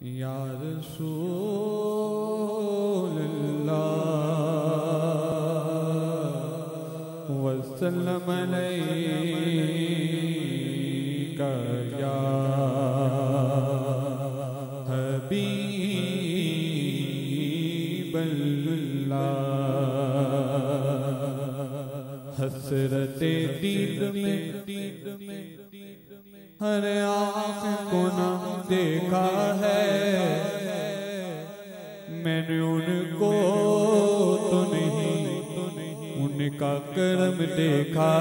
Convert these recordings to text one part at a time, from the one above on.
या रसूल अल्लाह वसल्लम अलैका या हबीबल्लाह। हसरते दीद में हर आँख को न देखा है, मैंने उनको तो नहीं उनका करम देखा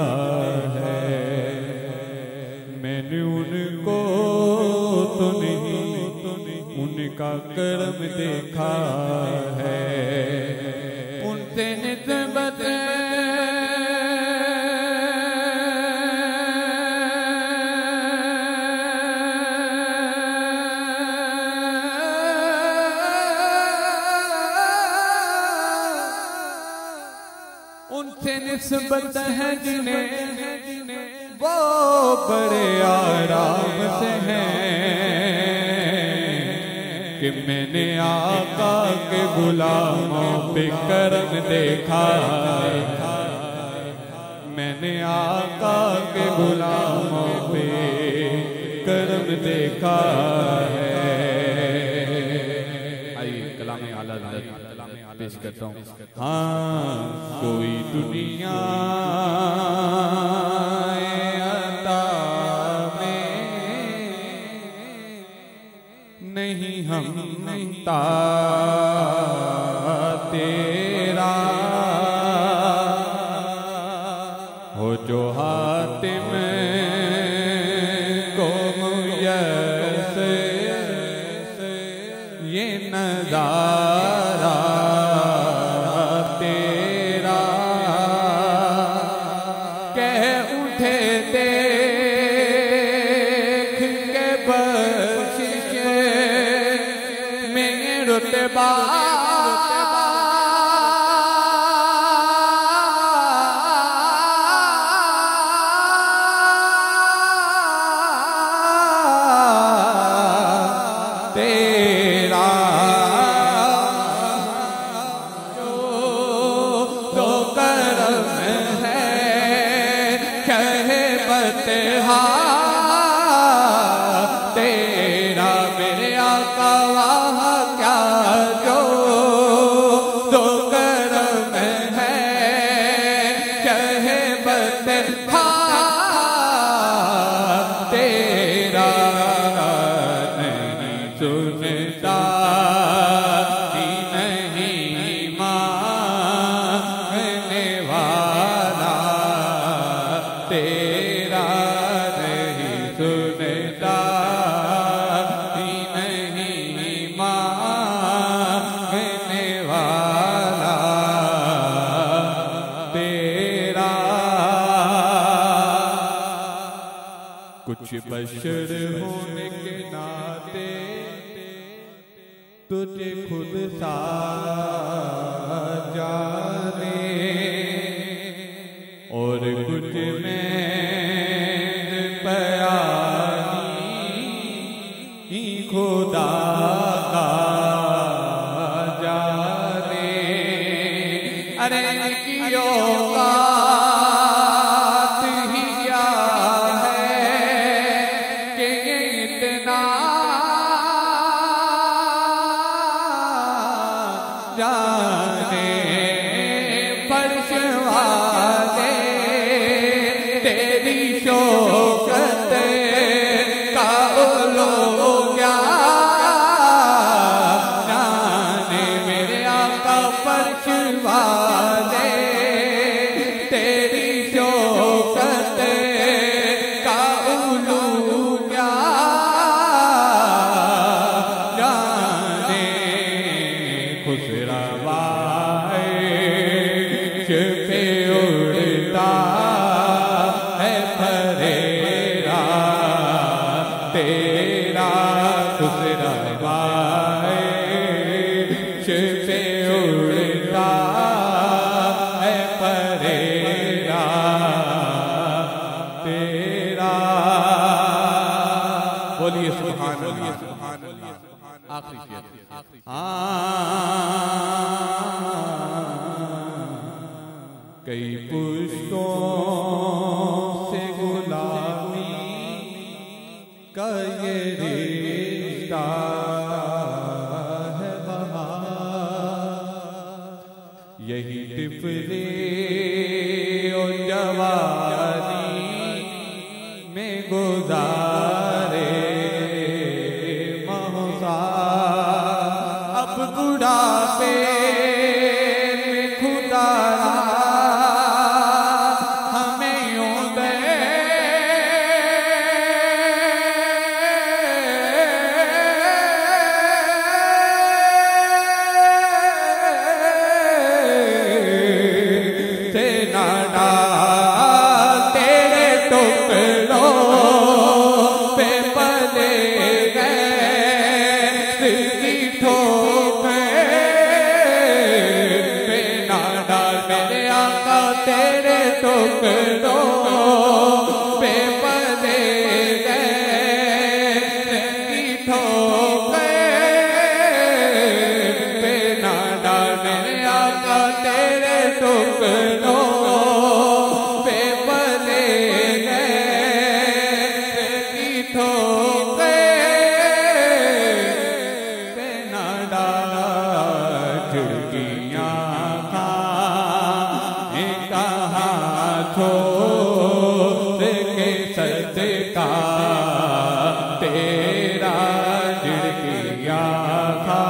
है। मैंने उनको तो नहीं उनका करम देखा है। उनसे निस्बत उनसे निस्बत है जिन्हें वो बड़े आराम से हैं कि मैंने आका के गुलामों पे करम देखा। मैंने आका के गुलामों पे करम देखा है। आइए कलाम आला पेश करता हूँ। हाँ कोई दुनिया अता में नहीं हम ता तेरा हो जो हातिम को मुयस्सर ये नज़ारा तेरा कह उठे देख के बख्शिश में रुतबा तेरा जो करम है कहे बतहा तेरा मेरे आका वहाँ क्या जो करम है कहे बतहा तेरा नहीं सुनता नहीं मांगने वाला तेरा नहीं सुनता नहीं मांगने वाला तेरा। कुछ बशर होने के नाते तुझे खुद सा जाने और कुछ में पयानी खुदा का जाने। अरे कियो बात ही क्या है कि इतना जाने फर्श वाले तेरी शौकत का लोग क्या जाने। मेरे आका फर्श वाले तेरी शौकत का लोग क्या जाने। खुसरवाए पे उड़ता है फरेरा तेरा। खुसरवाए पे उड़ता है फरेरा तेरा। बोलिए सुभान अल्लाह। आखिरी शेर। कई पुष्पों से गुलाबी का ये रिश्ता है बहार, यही टिफली और जवानी में गुजारे मौसा, अब बुढ़ापे में खुदा हमें यूं दे ना डाल तेरे टुकड़ों पे पले गए की ठोकर पे ना डाल मेरे आका तेरे टुकड़ों पे पले गए की ठोकर पे ना डाल मेरे आका तेरे टुकड़ों सदका तेरा झिड़किया खा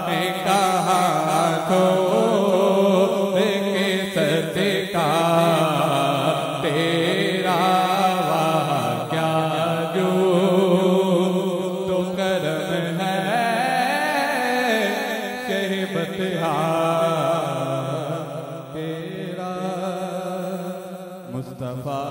मैं कहा तो के सदका तेरा वाह क्या जो तो करम है कह बता तेरा मुस्तफा